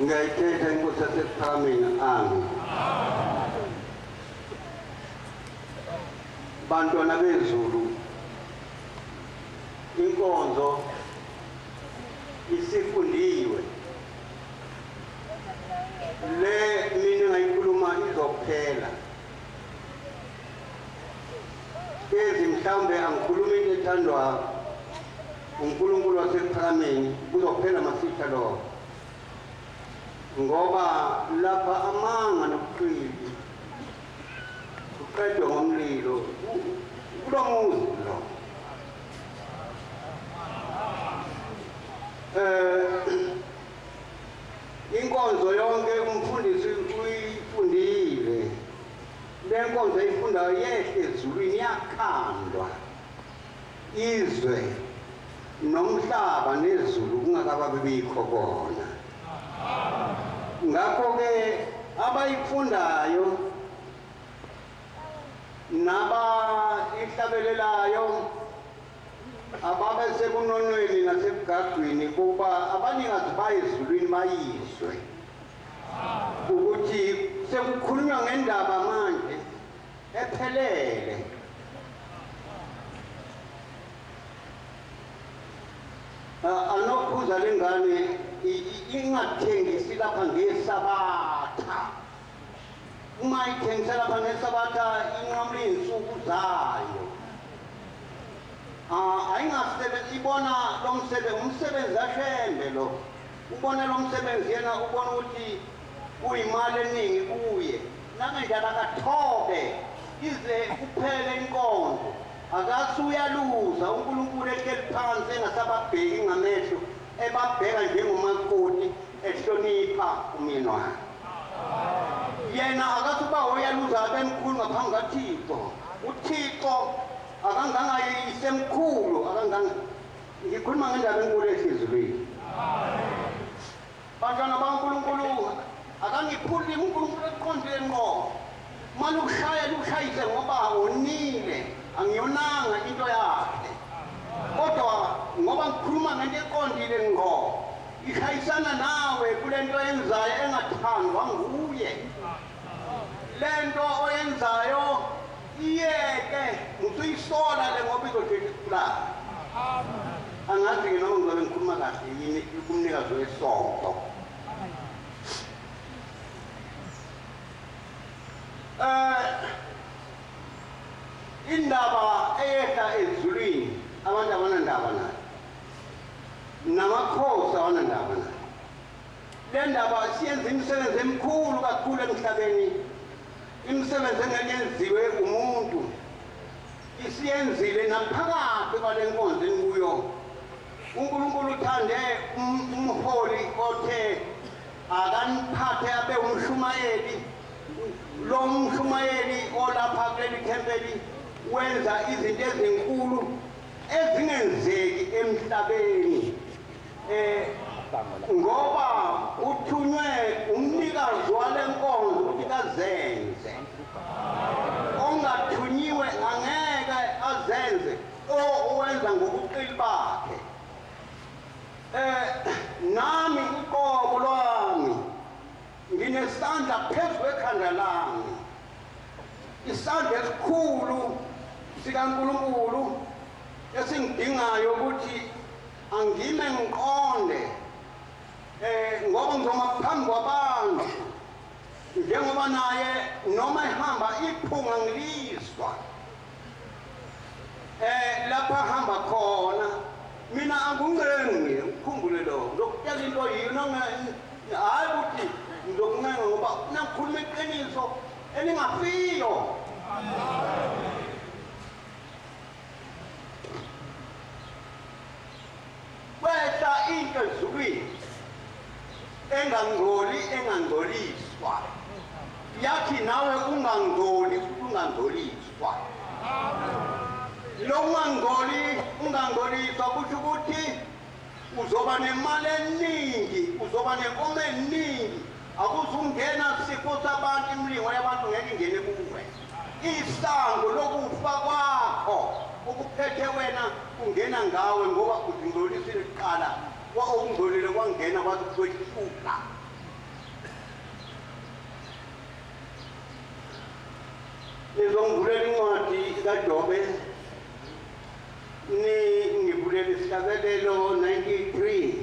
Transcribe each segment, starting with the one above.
ngiyayithetha inkosi yasePhalameni ami. Bantwana bezulu, inkonzo isifundiwe. Le mina ngayikhuluma izophela. Bezi mhlambe angikhuluma into ethandwa uNkulunkulu wasePhalameni kuzophela masitha lo. Ngoba lapha amanga nobuqili uqedwe ngomlilo kulo muzi lo. Inkonzo yonke umfundisi uyifundile. Le nkonzo eyifundayo yehle ezulwini yakhandwa. Izwe nomhlaba nezulu kungakababe bikho kona. Ngakho ke abayifundayo naba ihlabelelayo ababe sekunonweni nasebugagwini kuba abanikazi bayezulwini bayizwe ukuthi sekukhulunywa ngendaba manje ephelele. Anokhuza lengane ingathengisi lapha ngesabatha. Uma ithengisa lapha ngesabatha inqamula iy'nsuku zayo. Ayingasebenzi ibona lo umsebenzi ashembe lo. Ubona lo msebenzi yena ubona ukuthi uyimali eningi kuye. Nangenjalo akathobe ize kuphele inkonzo. Akasi uyaluza uNkulunkulu ehleli phansi engasababheki ngamehlo ebabheka njengomakoti ehlonipha umyeni wakhe. Yena akasi uba uyaluza abemkhulu ngaphambi kaThixo. uThixo akangangayisemkhulu ngikhuluma ngendaba enkulu ehlizweni. Bantwana baNkulunkulu akangiphuli uNkulunkulu eqondile ngqo. Manje ushayise ngoba onile angiyonanga into yakhe. Kodwa ngoba ngikhuluma ngento eqondile ngqo ishayisana nawe kule nto yenzayo engathandwa nguye. Le nto oyenzayo iyeke usuyisola le ngoba izodedikula. Angazi-ke noma ngizobe ngikhuluma kahle yini kumnikazi wesonto. Indaba eyehla ezulwini abantu abanandaba nayo. Namakhosi abanandaba nayo. Le ndaba siyenza imisebenzi emikhulu kakhulu emhlabeni. Imisebenzi engenziwe umuntu. Isiyenzile naphakathi kwale nkonzo enikuyo. uNkulunkulu uthande umholi othe akaniphathe abe umshumayeli. Lo mshumayeli olapha kuleli thempeli wenza izinto ezinkulu ezingenzeki emhlabeni. Ngoba uthunywe umnikazi wale nkonzo ukuthi kazenze. Ongathunyiwe angeke azenze owenza ngobuqili bakhe. Nami uqobo lwami nginesandla phezu kwekhanda lami. Isandla esikhulu sikaNkulunkulu esingidingayo ukuthi angime ngiqonde ngoba ngizoma phambi kwabantu njengoba naye noma ehamba iphunga ngilizwa lapha hamba khona mina anguncengi ukukhumbule lo lokutshela into yini hayi ukuthi ngizokuncenga ngoba nakhuluma iqiniso elingafiyo. Kwehla into ezulwini engangcoliswa. Yathi nawe ungangcoliswa. Lo ungangcoliswa kusho ukuthi uzoba nemali eningi, uzoba nenkomo eningi. Akuzungena sifo sabantu imilingo yabantu ngeke ingene kuwe. Isango lokufa kwakho ukuphethe wena ungena ngawe ngoba uzingcolisile kuqala. Wa ungcolile kwangena kwathi kwethuka. ngizovulela incwadi kaJobe ngivulela isihlabelelo 93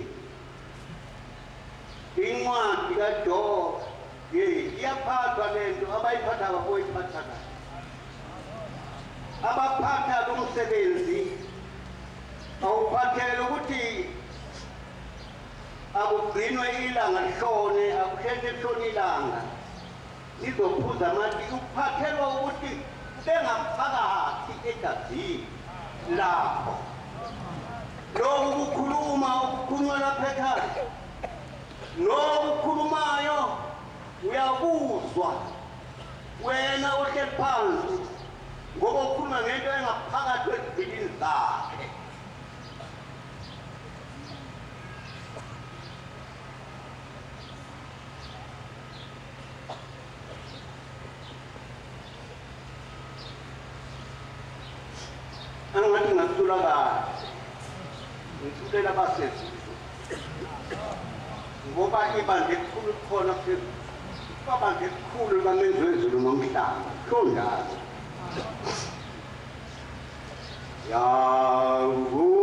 incwadi kaJobe iyaphathwa lento abayiphatha ababoyiphatha kahle abaphatha lomsebenzi awuphathele ukuthi akugcinwe ilanga lishone akusheshe lishone ilanga lizophuza amathi uphathelwa ukuthi bengaphakathi egazini lapho lokhu kukhuluma ukukhulunywa lapha ekhaya nokukhulumayo uyakuzwa wena ohleli phansi ngoba ukhuluma ngento engaphakathi kwezibilini zakhe angathi ngasula kahle ngisulela abasezulu ngoba ibandla elikhulu khona phezulu ibandla elikhulu likamenzi wezulu nomhlaba hlondazi yawunga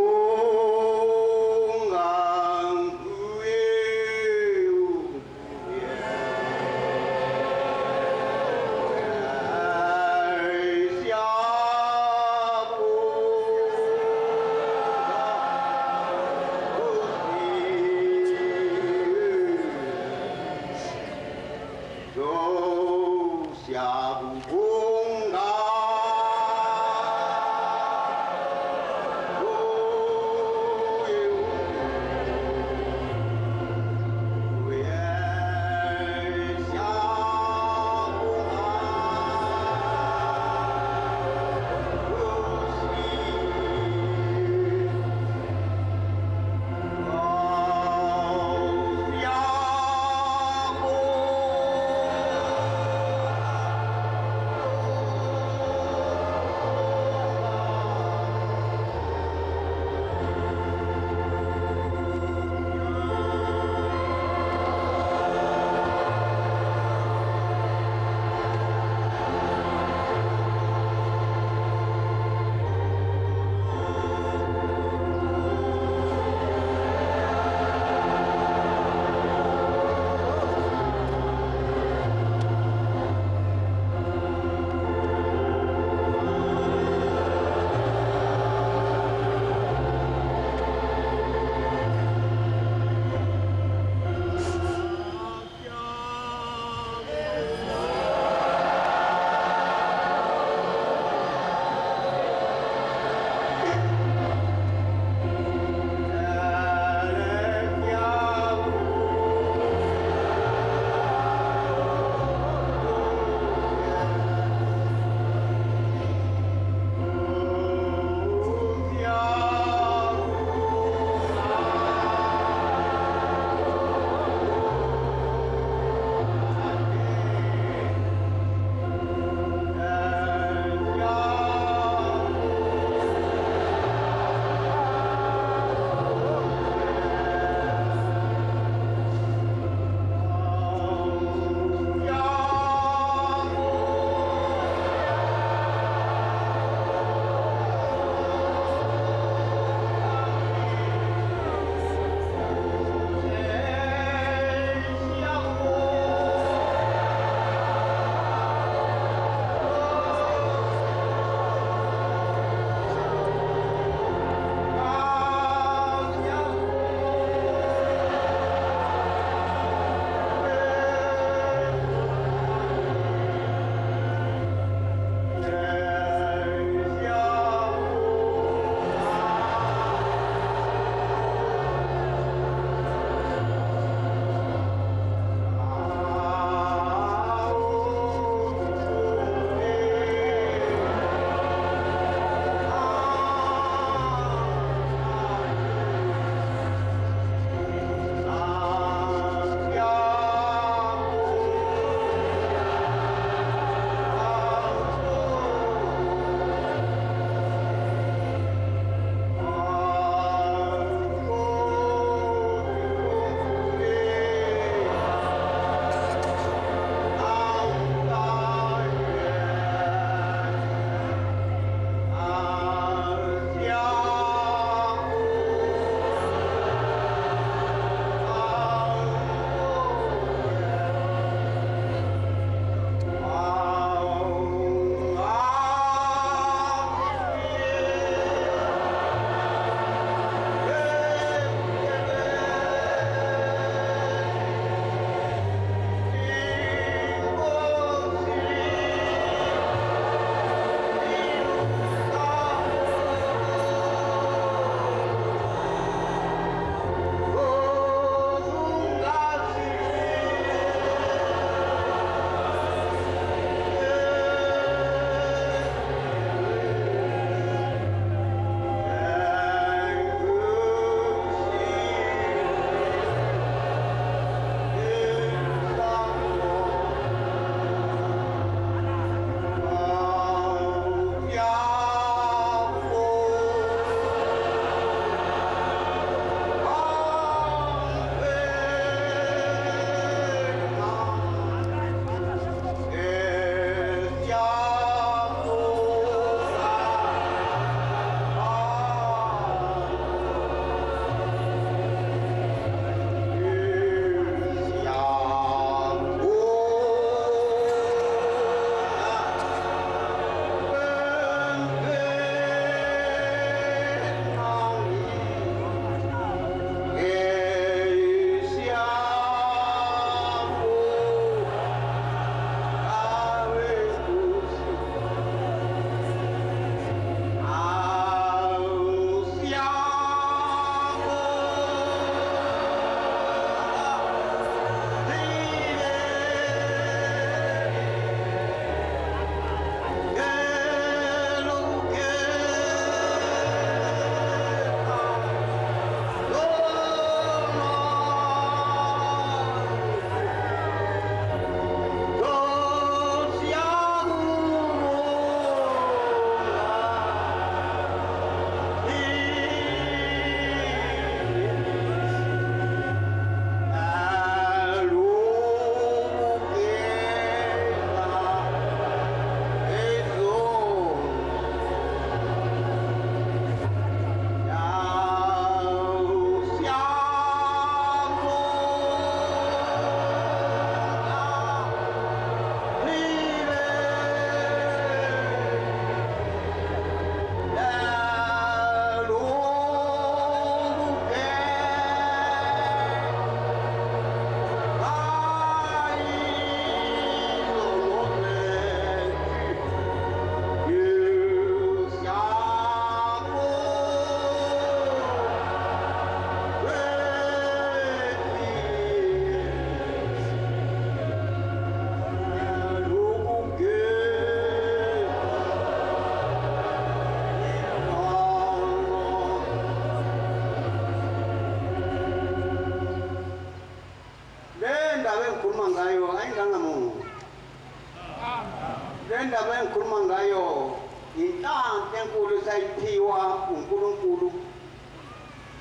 le ndaba engikhuluma ngayo inhlanhla enkulu esayiphiwa uNkulunkulu,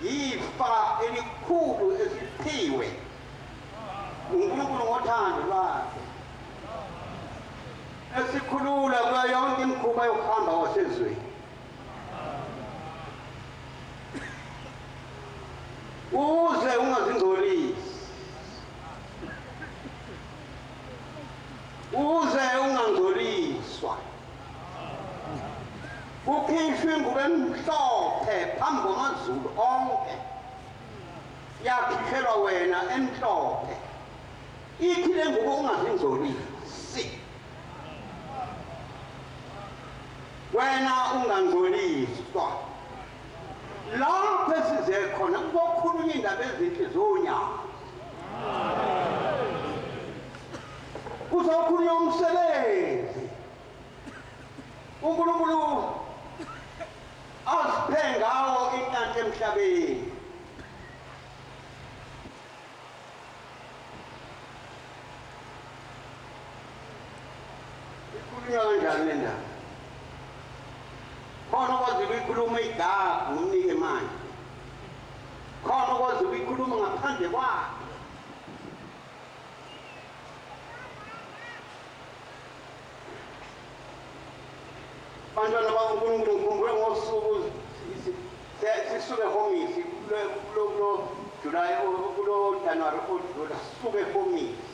yifa elikhulu esiphiwe uNkulunkulu ngothando lwakhe, esikhulula kuyo yonke imikhuba yokuhamba wasezweni. Uze ungazingcolisi, uze ungangcoliswa, ukhishwe ingubo emhlophe phambi kwamazulu onke, yakhishelwa wena emhlophe. Ithi le ngubo ungazingcolisi, wena ungangcoliswa. Lapho esize khona kuzokhulunywa indaba ezinhle zonyaka, kuzokhulunywa umsebenzi uNkulunkulu asiphe ngawo inhlanhla emhlabeni. Ikhulunywa kanjani le ndaba? Khona okwazi ukuyikhuluma igagu umnike manje, khona okwazi ukuyikhuluma ngaphandle kwakhe. Bantwana bakaNkulunkulu, ngikhumbule ngosuku sisuke ehomisi kulo July, kulo January odlula, sisuke ehomisi.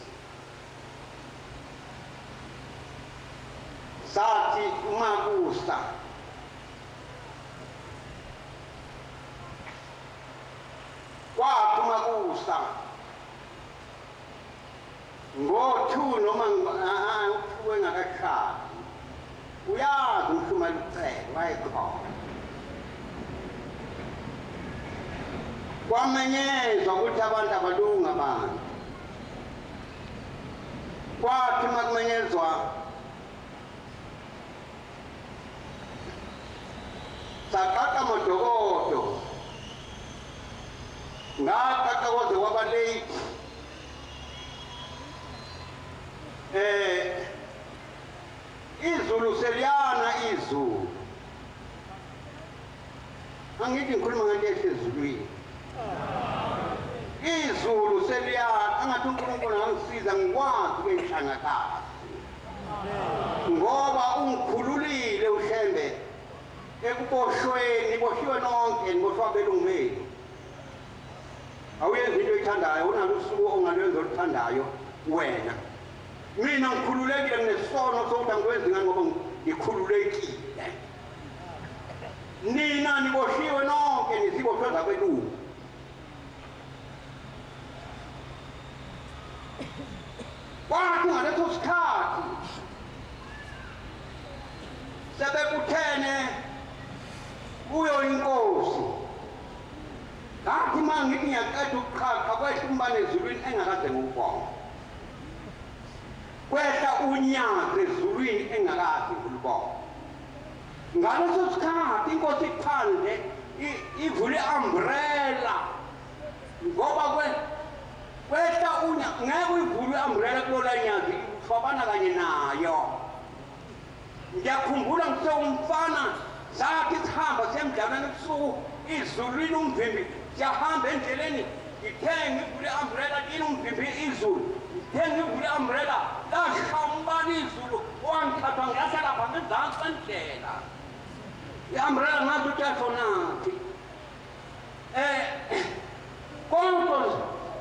Sathi uMakusa kwathi uMakusa ngo-2 noma engakashadi, uyazi umhlumela ucele wayekhona. Kwamenyezwa ukuthi abantu abalunga abantu. Kwathi uma kumenyezwa saqaqa modokodo, ngaqaqa koze kwaba late. Izulu seliyana izulu. Angithi ngikhuluma ngento ehle ezulwini. Izulu seliyana, angathi uNkulunkulu angisiza ngikwazi ukuyihlangathana. Ngoba ungikhululile uHlembe ekuboshweni, boshiwe nonke, niboshwa abelungeli. Awuyenzi into oyithandayo, unalo usuku ongalwenza oluthandayo wena. Mina ngikhululekile, nginesono sokuthi angikwenzi ngani ngoba ngikhululekile. Nina niboshiwe nonke, nisiboshwe zabelungu. Kwathi ngaleso sikhathi sebekuthene kuyo inkosi, ngathi uma ngithi ngiyaqeda ukuqhaqa kwehla umbane ezulwini engakaze ngiwubone, kwehla unyaza ezulwini engakaze ngilubone. Ngaleso sikhathi inkosi iphandle ivule i-umbrella, ngoba kwehla ngeke uyivule i-umbrella kulola nyazi ufabana kanye nayo. Ngiyakhumbula ngisewumfana, sathi sihamba semdlalweni ebusuku izulwini umvimbi, siyahamba endleleni, ngithe ngivule i-umbrella kini umvimbi izulu, ngithe ngivule i-umbrella lashambana izulu, wangithatha ngiyahla lapha ngezansi kwendlela. I-umbrella ngathi utyashonaphi. Konke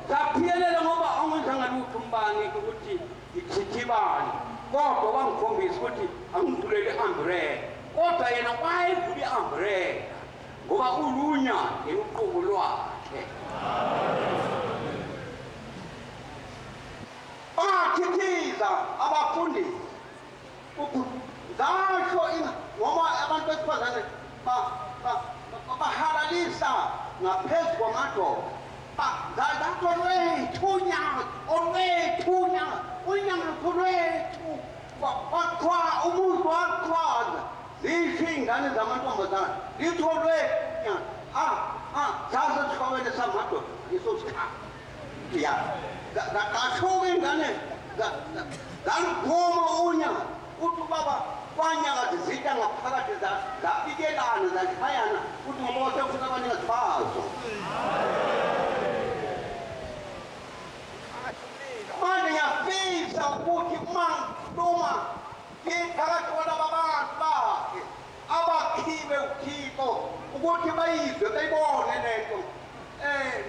saphiyelela ngoba angenzanga lutho umbani ukuthi ichithibani, kodwa wangikhombisa ukuthi angivulele i-umbrella. Kodwa yena wayevule i-umbrella ngoba ulunya ngeluqubu lwakhe. Bathithiza abafundisi zasho ngoba abantu besifazane bahalalisa ngaphezu kwamadoda. That's olwethu unyaka, olwethu unyaka, unyaka lwethu. Kwathiwa umuntu wakhwaza zisho iy'ngane zamantombazane, lithi olwethu zase sihlobene samadoda leso sikhathi. Ya, kashuka iy'ngane zaliphuma unyaka, uthi ubaba kwanyaka zizita ngaphakathi zabikelana zashayana uthi ngoba sekufika abanikazi bazo manje ngiyafisa ukuthi uma ngikhuluma phakathi kwalaba bantu bakhe abakhiwe uThixo ukuthi bayizwe bayibone lento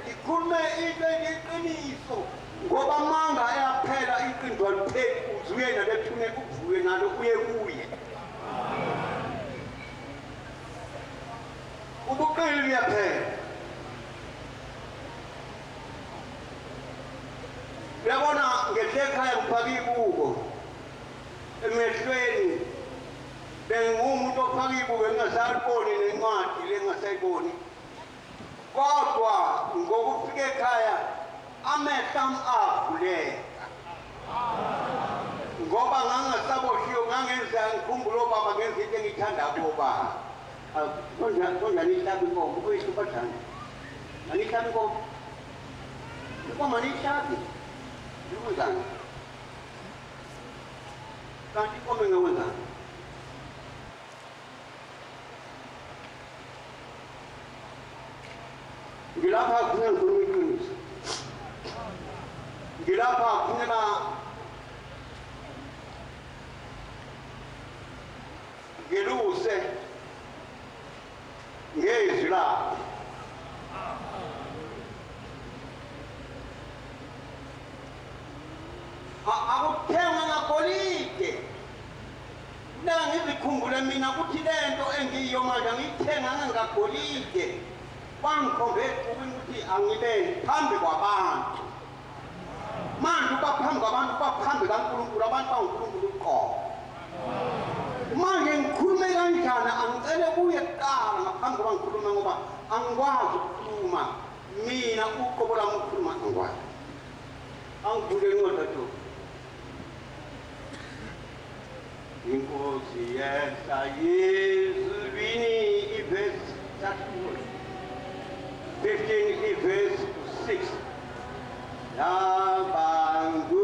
ngikhulume into eyiqiniso ngoba manga ayaphela iqiniso alipheli uzuye nalethune kuvuye nalo uye kuye ubuqili buyaphela uyabona ngekhaya ngifake ibuko emehlweni bengumuntu ofake ibuko engasaliboni nencwadi lengasayiboni kodwa ngokufika ekhaya amehlo ami avuleka ngoba ngangasaboshiwe ngangenza ngikhumbula obaba ngenza into engiyithanda kubaba konjani ihlabi inkomo kuyisho badlana manihlabi inkomo inkomo anihlabi ikwenzani kanti inkomo engakwenzani ngilapha kufuneka ngikhulume iqiniso ngilapha kufuneka ngiluse ngezwi lakho akuthengwa ngagolide funeka ngizikhumbule mina ukuthi lento engiyiyo manje ngiyithenga ngagolide wangikhombe equbini ukuthi angibe phambi kwabantu manje uba phambi kwabantu uba phambi kaNkulunkulu abantu banguNkulunkulu uqobo manje ngikhulume kanjani angicele kuye kuqala ngaphambi koba ngikhulume ngoba angikwazi ukukhuluma mina uqobo lami ukukhuluma angikwazi angivule incwadi tu inkosi yehla yezulwini ivesi 15 verse 6 Yabangu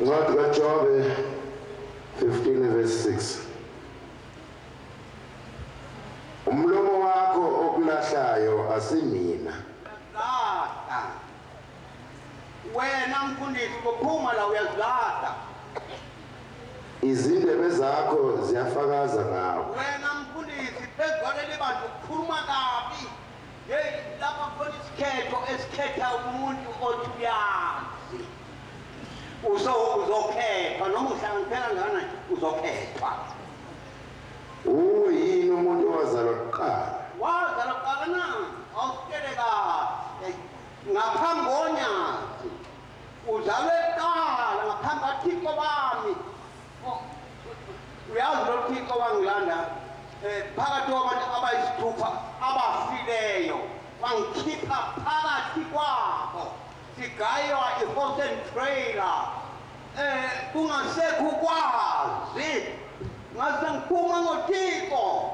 Incwadi kaJobe 15 verse 6 Umlomo wakho okulahlayo asimina lahla wena mfundisi kuphuma la uyazilahla izindebe zakho ziyafakaza ngawe wena mfundisi phezwaleli bantu kukhuluma kabi hey lapha khona isikhetho esikhetha umuntu othi uyazi uzokhethwa noma uhlanganyela ngana uzokhethwa yini umuntu owazalwa kuqala na awusikele kahle ngaphambi konyazi uzalwe kuqala ngaphambi kaThixo bami uyazi lo Thixo wangilanda phakathi kwabantu abayisithupha abafileyo wangikhipha phakathi kwabo sigaywa i-horse and trailer kungasekho ukwazi ngase ngiphuma ngoThixo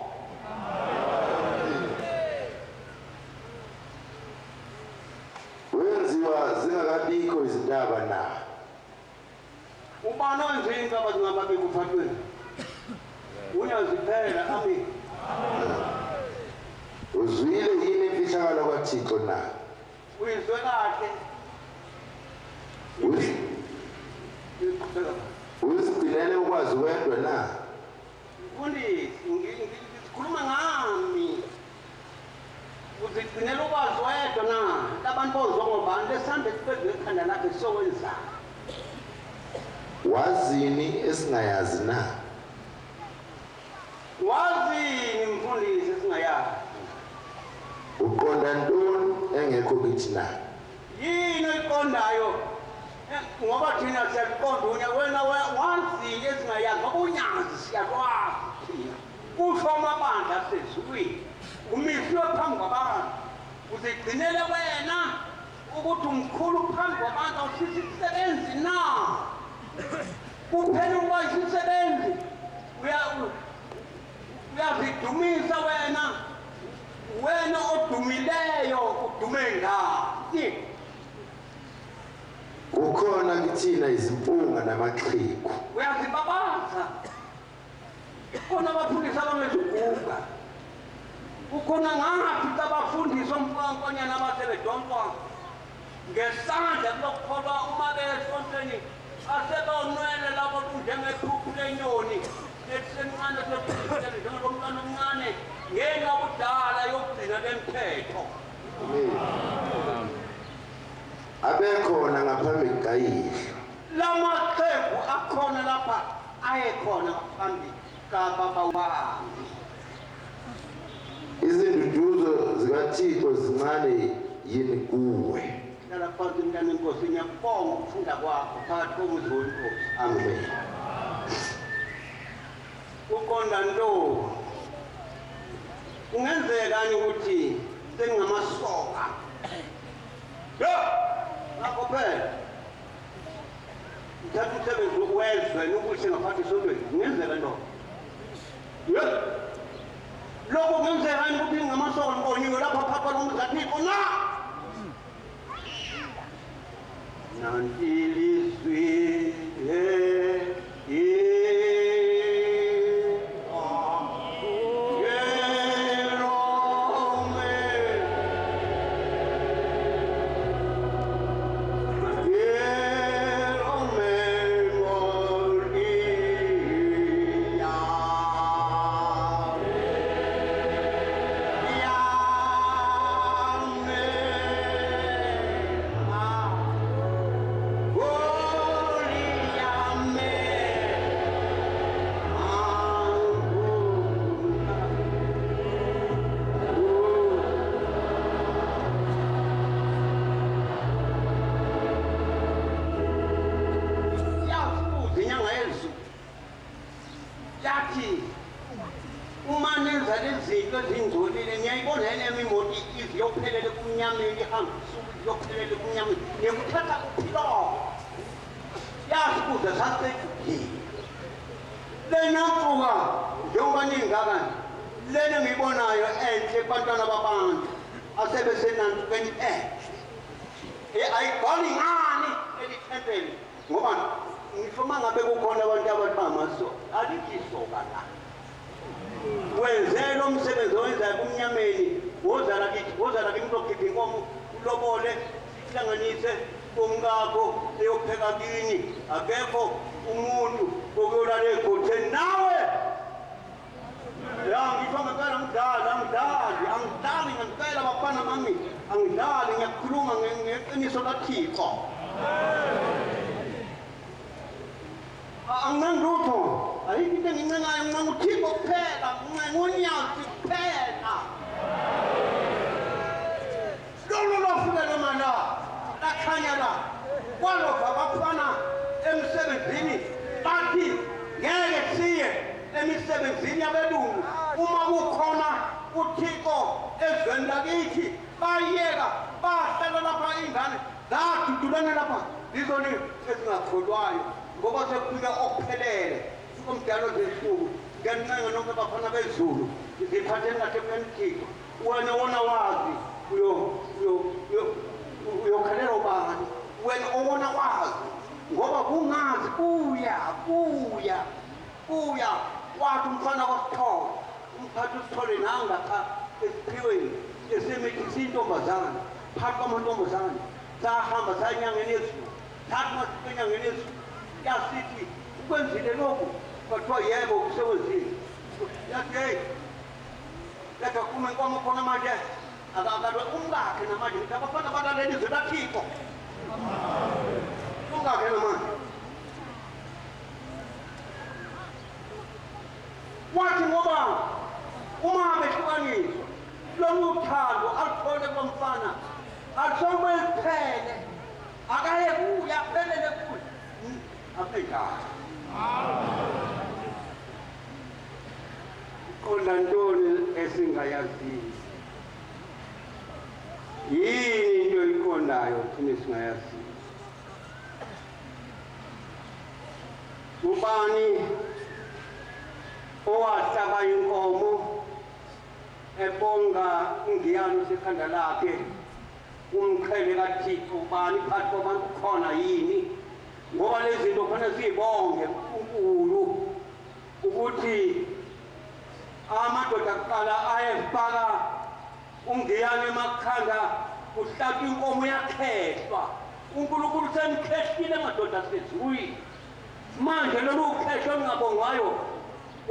wenziwa zingakabikho izindaba na ubani wenze indaba zingababikho ufatweni uyaziphela amen uzwile yini imfihlakalo kaThixo na uyizwe kahle ukwazi wedwa na? Mfundisi, ngikhuluma ngami. Uzigcinela ukwazi wedwa na? Abantu bozwa ngobani lesande sibezwe ekhanda lakhe sokwenza. Wazini esingayazi na? Wazini mfundisi esingayazi? Uqonda ntoni engekho kithi na? Yini oyiqondayo? Ngoba thina siyaqonda wena wazini esingayazi ngoba unyazi siyakwazi thina. Kusho amabandla asezulwini. Umiswe phambi kwabantu. Uzigcinele wena ukuthi umkhulu phambi kwabantu awusisi isebenzi na? Kuphela ukuba isisebenzi uyazidumisa wena odumileyo udume ngani? Kukhona kithina izimpunga namaxhegu. Uyazibabaza. Kukhona abafundisi abangeziguga. Kukhona ngaphi abafundisi omfakonyana abasebedonswa ngesandla lokukholwa uma besontweni asebonwele labo njengephuphu lenyoni esincane sesikhulu njengomntwana omncane ngenxa budala yokugcina lemithetho. Abekhona ngaphambi kukayihlo. Lamaxhegu akhona lapha ayekhona ngaphambi kababa wami. Izinduduzo zikaThixo zincane yini kuwe? Hlala phansi mntana enkosi, ngiyakubonga ukufunda kwakho phakathi komuzi wenkosi. Amen. Uqonda ntoni? Kungenzekani ukuthi sengingamasoka? Ngakho phela ngithatha umsebenzi wezwe nokuhle ngaphansi esondweni. Kungenzeka ntoni? Lokho kungenzekani ukuthi ngingamasoka ngiqonyiwe lapha phakathi kwalomuzi kaThixo na? Nanti ilizwi lena ngiyibonayo enhle kubantwana babantu asebesenantukweni enhle. Ayibhali ngani elithempeli ngoba ngisho uma ngabe kukhona abantu abathi bamaso alithi isoka la. Wenzela umsebenzi owenzayo kumnyameni wozala kithi uzokhipha inkomo ulobole sihlanganise komkakho eyopheka kini. Akekho umuntu okuyolala egotheni nawe. Ngisho ngempela angidali ngempela bafana bami, angidali ngiyakhuluma ngeqiniso kaThixo. Anginangilutho, ayikho into engincengayo, ngincenga uThixo kuphela, ngincenga unyazi kuphela. Lolo lwafika loma lakhanya la kwalova abafana emsebenzini bathi ngeke siye emisebenzini yabelungu uma kukhona uThixo ezweni lakithi. Bayeka bahlala lapha ingane zadudulana lapha izoni ezingakholwayo ngoba sekufika okuphelele sikomdalo zensuku. Ngiyancenga nonke bafana bezulu ziphatheni kahle kuNthixo. Wena wona wazi uyokhalela ubani, wena owona wazi ngoba kungazi kuya wathi umfana kwaSithole umphathi uSithole nangapha esiphiweni esemithi siyintombazane phakathi kwamantombazane sahamba sayanyangeni yezulu thathi masikenyangeni yezulu yasithi ukwenzile lokhu kwathiwa yebo kusebenzile yathi hey leka kume inkomo khona manje akakade umkakhe namanje ngithi abafana balaleli izwi laThixo umkakhe namanje wathi ngoba uma behlukaniswa lolu thando aluthole komfana alusome liphele akaye kuye aphelele kuye aphenjani qonda ntoni esingayaziyo yini into iqondayo thina singayaziyo ubani owahlaba inkomo ebonga ingiyano sekhanda lakhe umqhele kaThixo ubani phakathi kwabantu khona yini ngoba lezi zinto kufanele siyibonge uNkulunkulu ukuthi amadoda kuqala ayefaka ungiyane emakhanda kuhlaba inkomo yakhehlwa uNkulunkulu senikhehlile madoda sezulwini manje lolu khehlo ngingabongwayo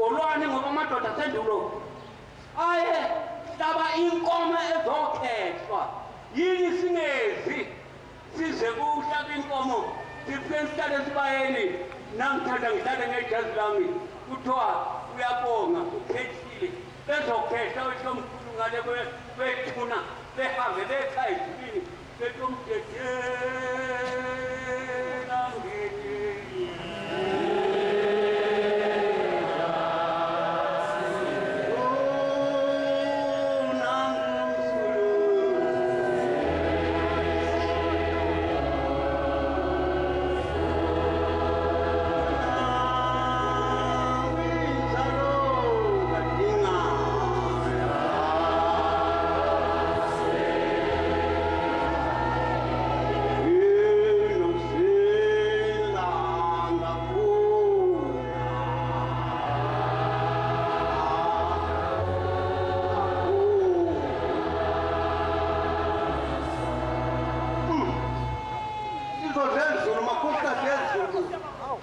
olwane ngoba amadoda sendulo aye hlaba inkomo ezokhehlwa yini singezi size kuhlaba inkomo siphe sihlale sibayeni nangithanda ngihlale ngejazi lami kuthiwa uyabonga ukhethile bezokhehla wethu omkhulu ngale kwethuna behambe bekhaya ezulwini betomdedela ngini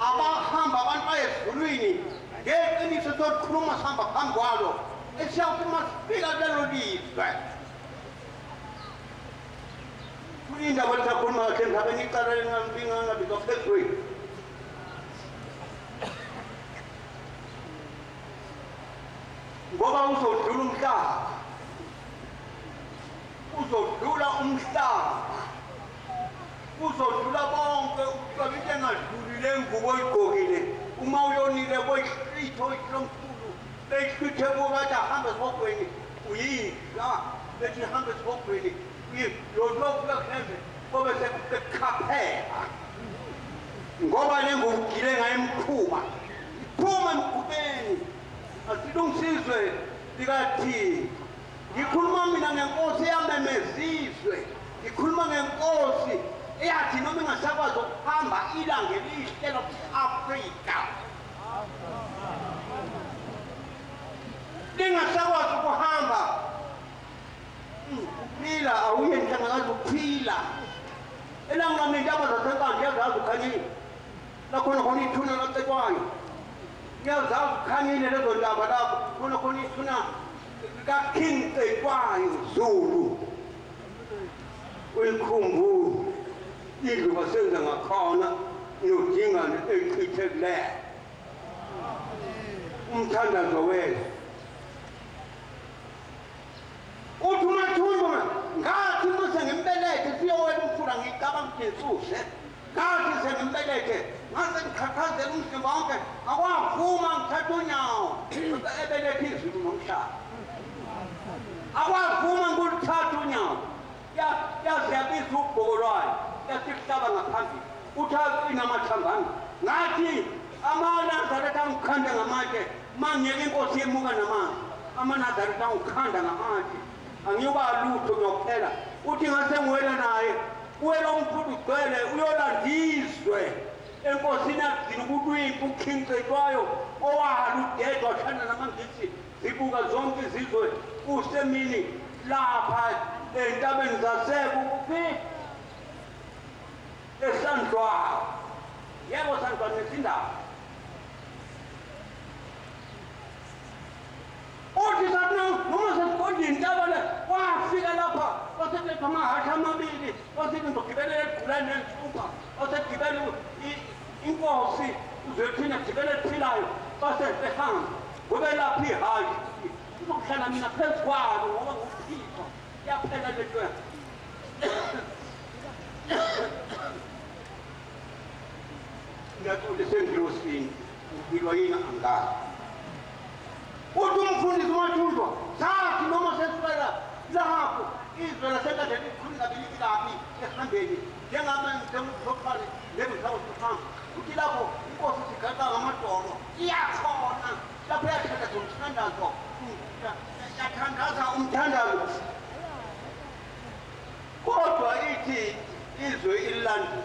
abahamba abantu bayezulwini ngeqiniso sokukhuluma sihamba phambi kwalo esiyawuthi masifika kulelo lizwe kulindaba lisakhuluma kahle emhlabeni icala lingangabizwa phezulu ngoba uzodlula umhlaba uzodlula bonke ukuba into engadlulile ngubo oyigqokile uma uyonile kwehlitho lomkhulu behlithe kubathi ahambe esibhogweni uyini la bethi nihambe esibhogweni loloku bekhembe kobe sekukhaphela ngoba nengugile ngayo emkhuba iphuma emkhubeni asilungisizwe likaThixo ngikhuluma mina ngenkosi eyamemezizwe ngikhuluma ngenkosi eyathi noma ingasakwazi ukuhamba ilanga elihle lase-Afrika lingasakwazi ukuhamba uphila awuye nhlangakazi uphila elangami intaba zasenkandla yazazi ukhanyile lakhona khona ithuna lacetwayo yazazi ukhanyile lezo ndaba lapho khona khona ithuna kaKing Cetwayo Zulu uyikhumbule indlu basenza ngakhona nodingane echithekileyo umthandazo wethu uthi umathundu ngathi mase ngimbelethe siyowela umfula ngicabanga ngesuse ngathi sengimbelete ngase ngikhakhazela umzimba wonke akwavuma ngithatha unyawo ebelethe izulu nomhlaba akwavuma ngulithatha unyawo yaze yabiza ubhoko lwayo yathi kuhlaba ngaphambili uthi aqina amathambanga ngathi amaNazaretha angikhanda ngamatshe mangiyeka inkosi yemuka namanzi amaNazaretha angikhanda ngamatshe angiyoba lutho ngiyokuphela uthi ngase ngiwela naye uwela umkhulu ugcwele uyolandizwe enkosini yakugcina ubulwimpi uKing Cetwayo owala udedwa shana namangisi zibuka zonke izizwe usemini lapha entabeni zaseko kuphi esandlwayo yebo sandlwane nesindaba uyintaba le wafika lapha wasethetha amahasha amabili wasithi ngizogibela egulane nensumpa wasegibela inkosi uzothina gibela ephilayo basehamba kube lapha ihashi uzokuhlala mina phezu kwalo ngoba nguphiko yaphela lento yakhe ngiyaqolisa engilosini impilo yini angazi uthi umfundisi umathunjwa sathi noma sesifela lapho izwe lasekade likhuluma belilaphi esihambeni njengabe ngizomthophala ngemhlawo sihamba uthi lapho inkosi sigaqa ngamadolo iyakhona lapho yathandaza umthandazo yathandaza umthandazo kodwa ithi izwe ililandi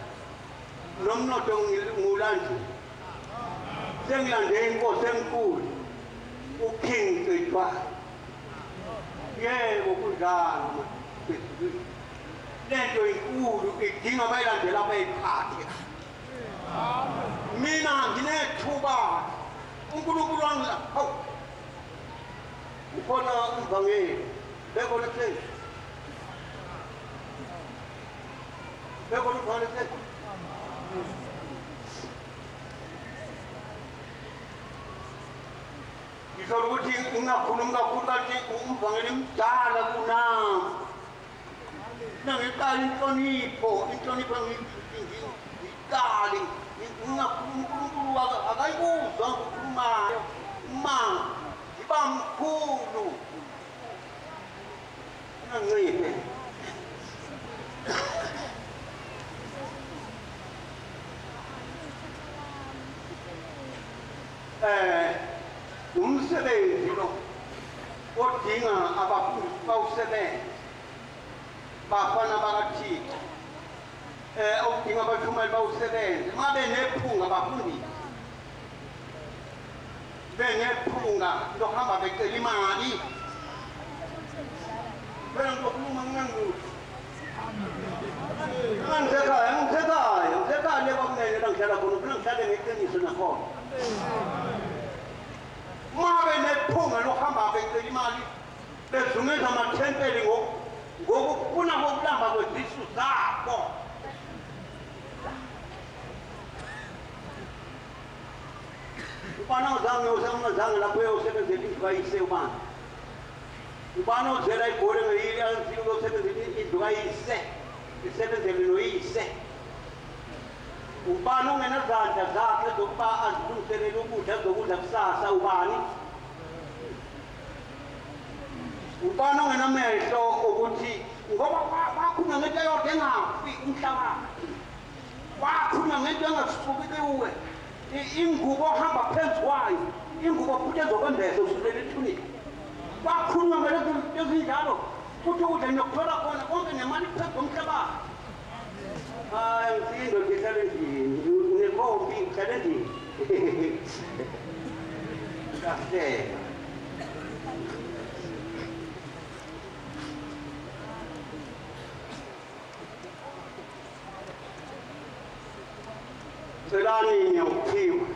nomnotho ngulandi sengilande inkosi enkulu uking Cetshwayo yebo kunjalo lento inkulu idinga abayilandela abayiphathe mina nginethuba uNkulunkulu wami hawu ukhona umvangeli bekona kusenze bekona ukhona kusenze ngisholo ukuthi ungakhulumi kakhulu kanti umvangeli mdala kunami nangiqala inhlonipho ngiyiqali uNkulunkulu akayibuzwa ngokukhulumayo umanga ngiba mkhulu nanginciphe umsebenzi lo odinga abafundisi bawusebenza bafana bakaThixo odinga abashumeli bawusebenze uma benephunga abafundisi benephunga lokuhamba becela imali phela ngizokhuluma nginganguthi ngisekhaya le kwakunene la ngihlala khona phela ngihlale ngeqiniso nakhona mabe nephunga lokuhamba becela imali bezungeza amathempeli ngokufuna kokulamba kwezisu zabo ubani ongazange lapho uyosebenzela indlu kayise ubani ubani ozela igole ngeyili anzile uyosebenzela indlu kayise isebenzele noyise ubani ongenazandla zakhe zokuba azilungiselele ukudla zokudla kusasa ubani ubani ongenamehlo ukuthi ngoba wakhulunywa ngento eyodwa engafi umhlabathi wakhulunywa ngento engasuki kuwe ingubo ohamba phezu kwayo ingubo futhi ezokwembesa usulela ethuneni wakhulunywa ngalezo ezinjalo futhi ukudla nokuthola khona konke nemali phezu komhlabathi hayi ngisindoda ihlala endlini unekhombi ngihlala endlini kahleka celani ngiyakuphiwa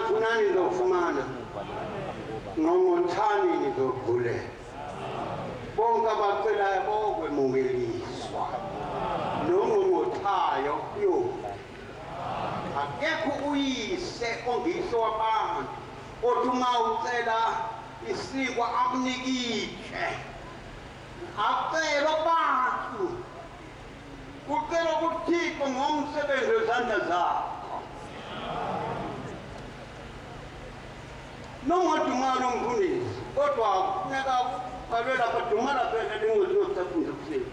funani nizofumana nqonqothani nizokhulela bonke abacelayo bokwemukeliswa nongqongqothayo uyona akekho uyise ongiso wabantu othi uma ucela isikwa akunikishe acela abantu ucela kuThixo ngomsebenzi wezandla zakho noma dumala umfundisi kodwa kufuneka uqalwe lapha dumala phela lengozi yosafunda kuseni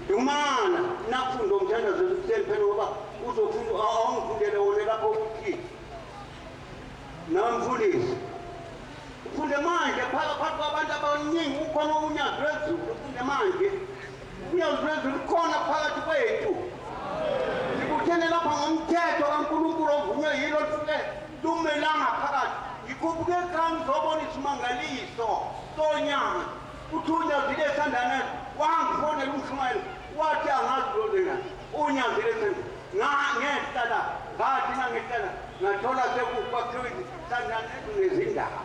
dumala nakufunda umthandazo kuseni phela ngoba uzofunda awungifundele wona lapho kuThixo namfundisi ufunde manje phakathi kwabantu abaningi ukhona unyazi lwezulu ufunde manje unyazi lwezulu khona phakathi kwethu sikuthene lapha ngomthetho kaNkulunkulu ovunywe yilo lusuke lumelanga phakathi ngikhubuke kani zobona isimangaliso sonyanga uthi unyazile esandane wangifonela umshumayeli wathi angazi lolena unyazile esandane ngehlala ngathi nangehlala ngathola sekukwakhiwe isandane nezindaba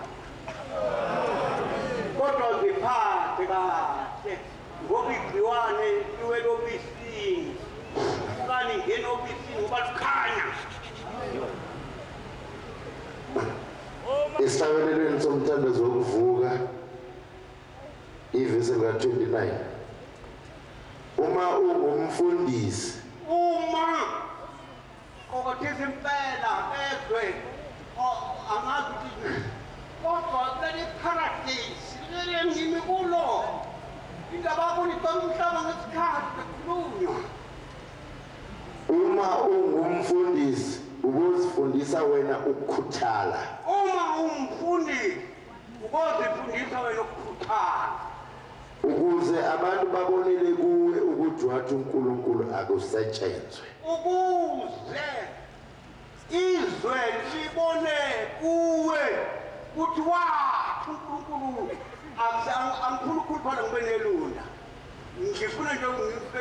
somthandazo wokuvuka ivesi lika-29 uma ungumfundisi uma kokothisa impela ezwe angazi ukuthi kodwa leli paradise leli ngimi kulo indaba yakuni bomhlaba ngesikhathi bekukhulunywa uma ungumfundisi ukuzifundisa wena ukukhuthala uma umfundi ukozifundisa wena ukukhuthala ukuze abantu babonele kuwe ukuthi wathi uNkulunkulu akusetshenzwe ukuze izwe libone kuwe ukuthi wathi uNkulunkulu angifuna ukukhuluphala ngibe nelunda ngifuna nje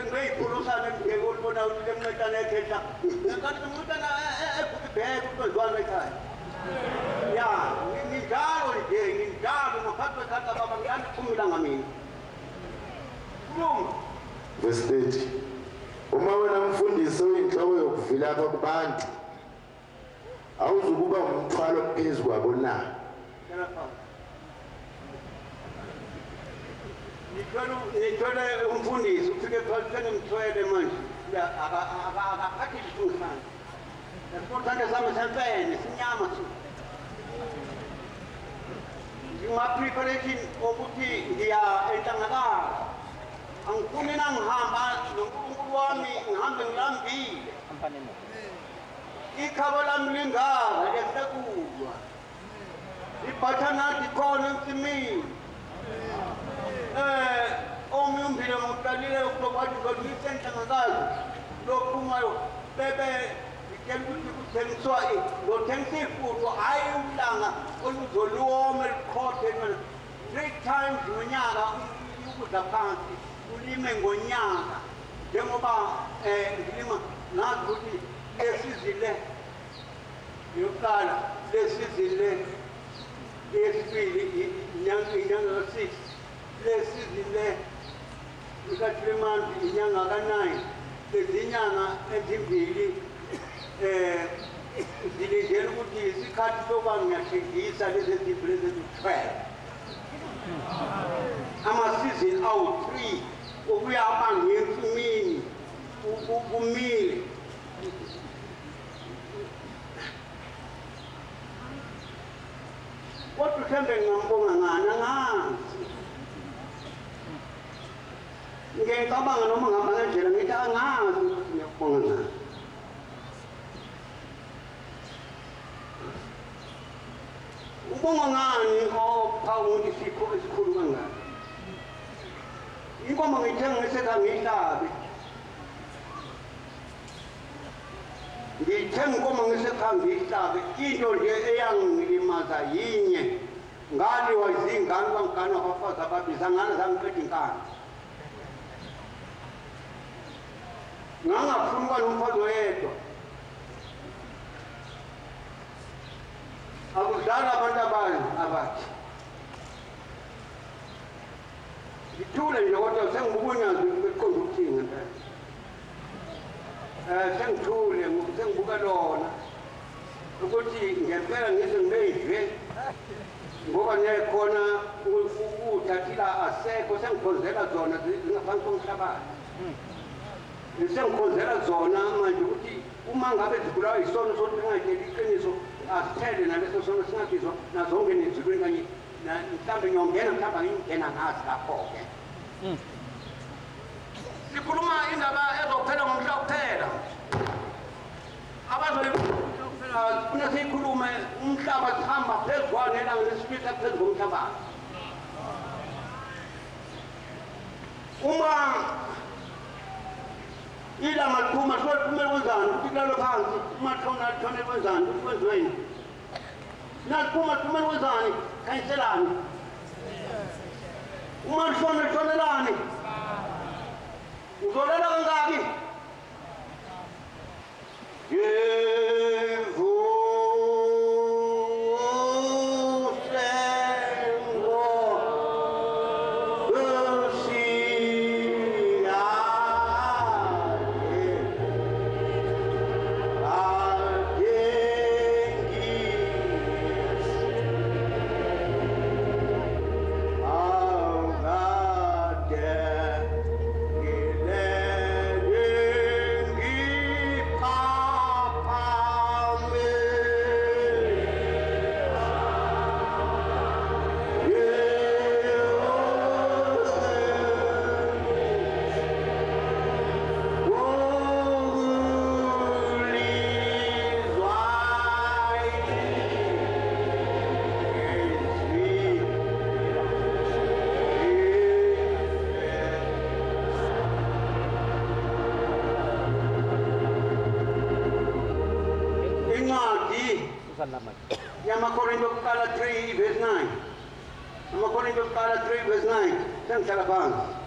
ngibeyipholosana ngeke ulibona ukuthi lemncetana ekhehla ngathi lemncetana ebheke ukuzwana ekhaya ya ngijalo ngaphansi kwekhanda baba ngiyandiphumula ngamina kulunga verse 30 uma wena mfundisi oyinhloko yokuvilapha kubantu awuzukuba umthwalo phezu kwabo na ngithwele umfundisi ufike phakathi ngimthwele manje akaphathi isifundisana lesifundisana sami sempene sinyama ngima-preparation okuthi ngiya enhlangakalo angifuni nangihamba noNkulunkulu wami ngihambe ngilambile ikhabo lami lingaka liyasekulwa ibhathanathi khona ensimini omunye umbile ngiqalile ukulobathi ngolisenhlangakazi lokhumayo bebe ngitshela ukuthi kuthengiswa ngothengisa ifudo hhayi uhlanga oluzoluwoma eliqhothe 3 times ngonyaka ukudla phansi ulime ngonyaka njengoba ngilima ngazi ukuthi lesizile yokuqala lesizile yesibili inyanga ka-6 lesizile ika-3 months inyanga ka-9 lezinyanga ezimbili zilindele ukuthi isikhathi sokuba ngiyathengisa lezi ezimbili eziyi-12 amasizini awu-3 okuyaba ngensimini kumile kodwa mhlambe ngingambonga ngani angazi ngiyacabanga noma ngihamba ngendlela ngithi angazi ukuthi ngiyakubonga ngani ubonga ngani opha umuntu isipho esikhulu kangaka inkomo ngiyithenga ngisekha ngiyihlabe ngiyithenga inkomo ngisekha ngiyihlabe into nje eyangilimaza yinye ngaliwa izingane bangane abafazi ababiza ngane zangiqeda inkani ngangafuni uba nomfazi oyedwa akudala abantu abanye abathi ngithule nje kodwa sengibubunyazi beqonda ukuthinga ntana sengithule sengibuka lona ukuthi ngempela ngize ngibeyidle ngoba nekhona ukuthathila asekho sengikhonzela zona zingaphansi komhlabathi sengikhonzela zona manje ukuthi uma ngabe zibulawa isono sokuthi ngingayitsheli iqiniso asithele naleso sono singabizwa nazongena ezulwini kanye mhlawumbe ngiyongena mhlawumbe ngingena ngazi lapho-ke sikhuluma indaba ezokuphela ngomhla kuphela funa siyikhulume umhlaba sihamba phezukwane elanga lesibili phezu komhlabathi uma ilanga liphuma liphumele kwenzani ukuthi kulalo phansi umahlona lithonele kwenzani ukuthi kwenziweni naliphuma liphumele kwenzani khanyiselani uma lishona lishonelani uzolela kangaki yamaKorinto okuqala 3 verse 9. yamaKorinto okuqala 3 verse 9. Sengihlala phansi.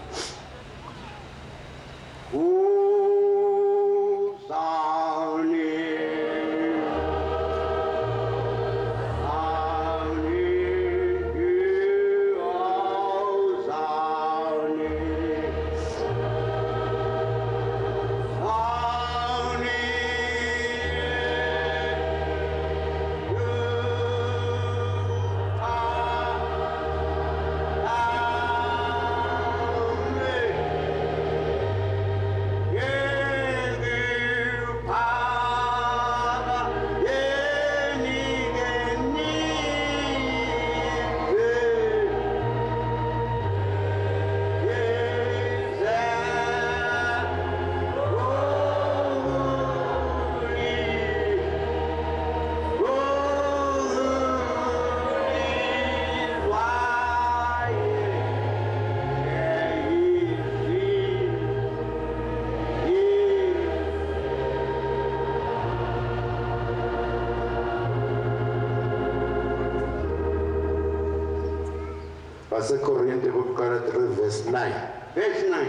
wasekorinte bokuqala 3 verse 9. Verse 9.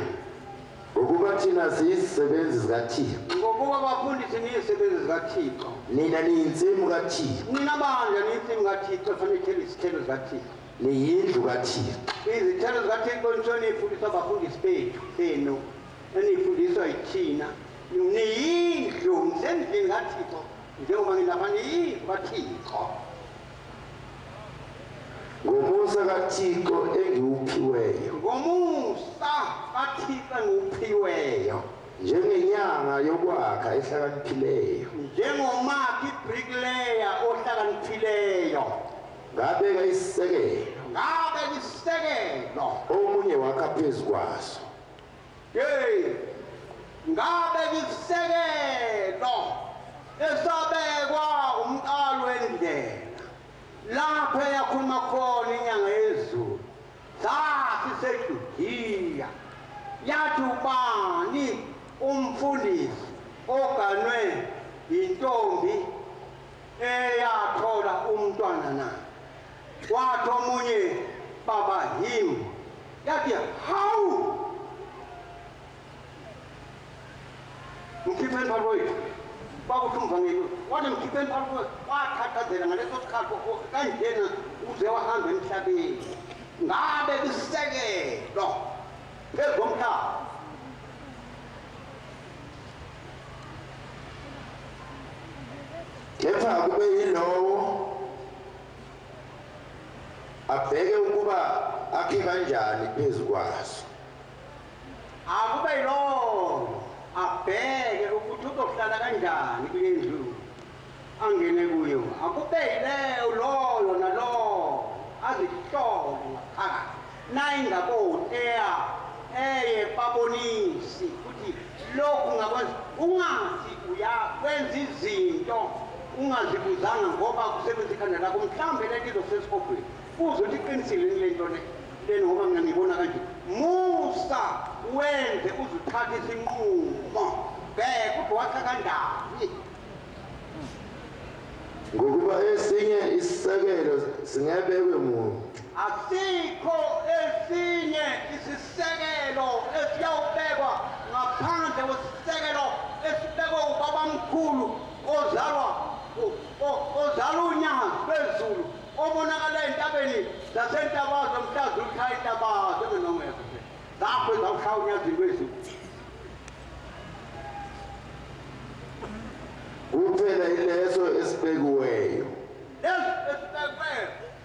Ngokuba thina siyizisebenzi zikaThixo. Ngokuba bafundisi niyisebenzi zikaThixo. Nina niyinsimu kaThixo. Nina bandla niyinsimu kaThixo, fanele ithele izithelo zikaThixo. Niyindlu kaThixo. Izithelo zikaThixo niyifundiswa abafundisi bethu benu, eniyifundiswa yithina. Niyindlu, nisendlini kaThixo, njengoba ngilapha niyindlu kaThixo. Ngomusa kaThixo engiwuphiweyo. Ngomusa kaThixo engiwuphiweyo. Njengenyanga yokwakha ehlakaniphileyo. Njengomakhi bricklayer ohlakaniphileyo. Ngabeka isisekelo. Ngabeka isisekelo. Omunye wakha phezu kwaso. Ngabeka isisekelo esabekwa umqalo wendlela. Lapho yakhuluma khona inyanga yezulu. Sathi seJudiya. Yathi ubani umfundisi oganwe intombi eyathola umntwana na. Wathi omunye baba him. Yathi hawu. Mkhipheni phakathi. Bakuthi umvangeli wathi mkhipheni phakathi wathathazela ngaleso sikhathi kanjena uze wahamba emhlabeni. Ngabe isisekelo phezu komhlaba. Kepha kube yilowo abheke ukuba akhe kanjani phezu kwaso. Akube yilowo abheke ukuthi uzohlala kanjani kule ndlu angene kuyo. Akube yileyo loyo nalowo azihlole ngaphakathi. Nayingabonteya babonisi ukuthi lokhu ngakwazi ungathi uyakwenza izinto ungazibuzanga ngoba kusebenza ikhanda lakho. Mhlawumbe le nto sesikhopeni uzothi iqinisile le nto le ngoba mina ngibona kanje. Musa wenze uzuthatha isinqumo bheka ukuthi wakha kanjani. Ngokuba esinye isisekelo singebekwe muntu. Asikho esinye isisekelo esiyawubekwa ngaphandle kwesisekelo esibekwe ubabamkhulu ozalwa unyazi phezulu obonakala entabeni zasentabazwe mhla zulutha intabazo ebenongekho zakho ezawushaya unyazini wezulu. Kuphela ileso esibekiweyo. Esibekwe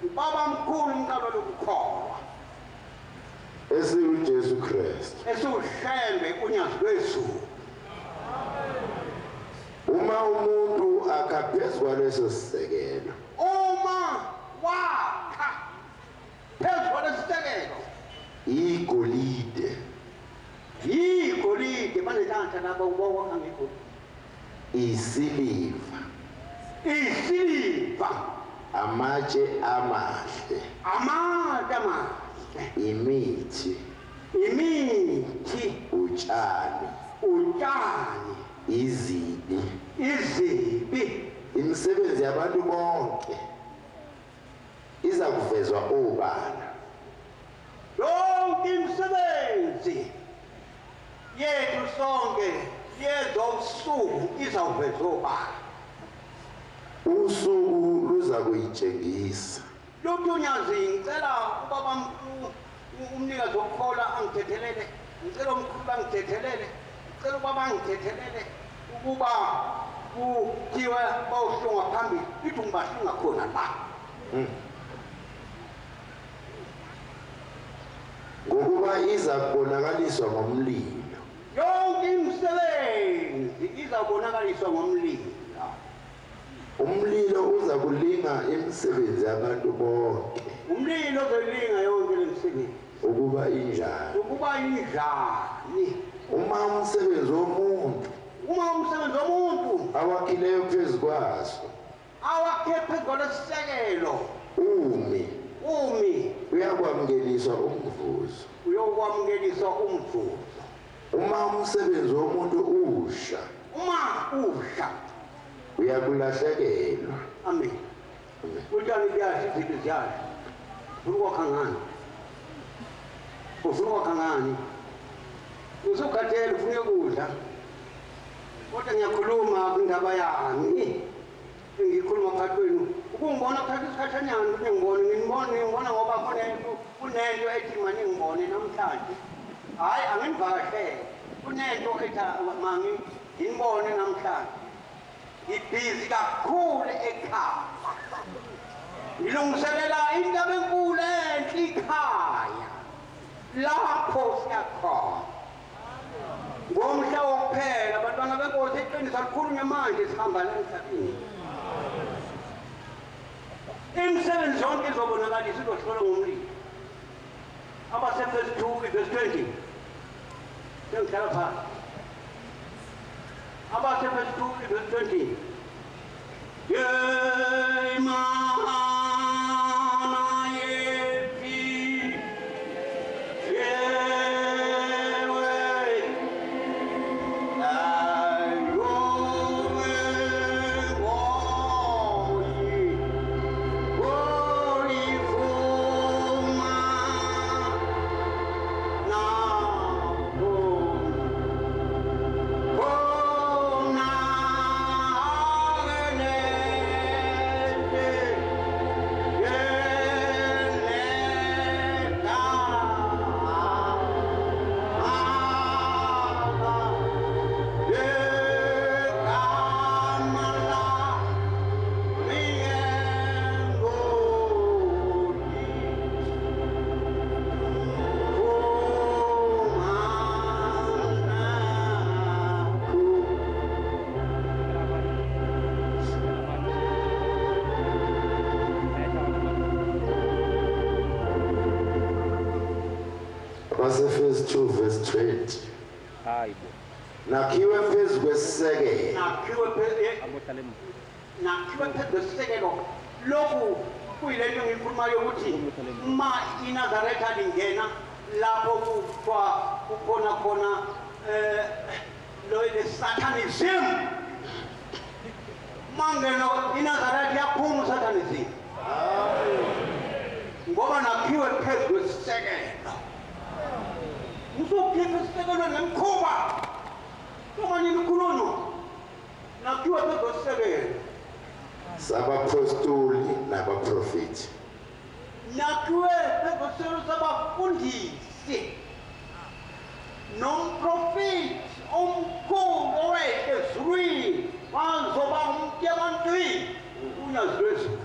ubabamkhulu umqalo lokukholwa esiuJesu Kristu. esiwuhlembe unyazi lwezulu. Uma umuntu akha phezu kwaleso sisekelo. Uma wakha phezu kwalesisekelo igolide. igolide banelantha laba wakha ngegolide. Isiliva. Isiliva. Amatshe amahle. Amatshe amahle. Imithi. Imithi. Utshani. Utshani. Izibi. Izibi. imisebenzi yabantu bonke iza kuvezwa obala. Yonke imisebenzi yethu sonke yezosuku izawuvezwa obala. Usuku luza kuyitshengisa. Luthunyazi ngicela ubaba umnikazi wokukhola angithethelele, ngicela umkhulu angithethelele, ngicela ubaba angithethelele ukuba kuthiwe bawuhlunga phambili, ithi ungibahlunga khona la. Ngokuba iza kubonakaliswa ngomlilo. Yonke imisebenzi izabonakaliswa ngomlilo. Umlilo uza kulinga imisebenzi yabantu bonke. Umlilo uzolinga yonke le misebenzi Ukuba injani? ukuba injani. Uma umsebenzi womuntu Uma umsebenzi womuntu awakhileyo phezu kwaso awakhe phezu kwalesisekelo umi uyakwamukeliswa umvuzo. uyokwamukeliswa umvuzo. Uma umsebenzi womuntu usha Uma usha uyakulahlekelwa. amen. Utshani kuyasho izinto ziyasho. Ufuna ukwakha ngani? Ufuna ukwakha ngani? Usukhathele ufuna ukudla. Kodwa ngiyakhuluma kwindaba yami. Ngikhuluma phakathi kwenu. Ukungibona phakathi isikhathanyana ngibona ngoba kunento ethi manje ngibone namhlanje. Hayi angivakashele. Kunento ethi mangi ngibone namhlanje. Ngibhizi kakhulu ekhaya. Ngilungiselela indaba enkulu enhle ekhaya. Lapho siyakhona. Ngomhla wokuphela abantwana benkosi eqinisa likhulunywa manje sihamba la emhlabeni. Imisebenzi yonke izobonakalisa izohlolwa ngomlilo. Abase verse 2 verse 20. Sengihlala phansi. Abase verse 2 verse 20. Verse 2 verse 20. Nakhiwe phezu kwesisekelo. Nakhiwe phezu kwesisekelo. Lokhu kuyilento ngikhulumayo ukuthi uma iNazaretha lingena lapho kuthiwa kukhona khona lo satanism. Mangena iNazaretha yaphuma usatanism. Ngoba nakhiwe phezu kwesisekelo. Uzokhipha isisekelo nemkhuba. Koma ninikhulunywa. Nakhiwe phezu kwesisekelo. Sabapostoli nabaprofeti. Nakhiwe phezu kwesisekelo sabafundisi. Nomprofeti omkhulu owehla ezulwini wazoba umntu ebantwini. Unyazizwe.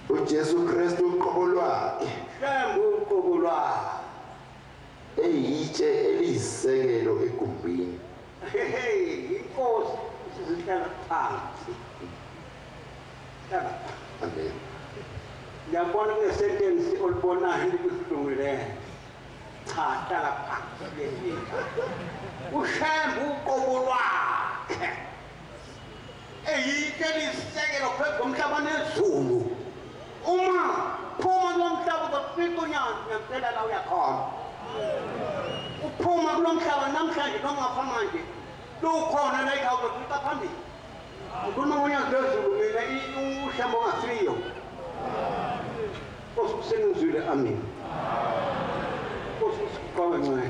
uJesu Kristu uqobo lwakhe Shembu uqobo lwakhe. eyitshe eliyisisekelo egumbini. Inkosi sizihlala phansi. Amen. Ngiyabona kunesentence olibonayo libuhlunguleyo. Cha, hlala phansi. Ushembu uqobo lwakhe. Eyitshe eliyisisekelo phezu komhlaba nezulu. Uma phuma kulomhlaba uzofika unyanga ngempela la uyakhona. Uphuma kulomhlaba namhlanje noma ngafa manje lukhona la ikhawuzo phambili. Ngikhuluma ngonyaka lwezulu mina uhlamba ongasiyo. Nkosi usenizwile amen. Nkosi usiqhawe ncane.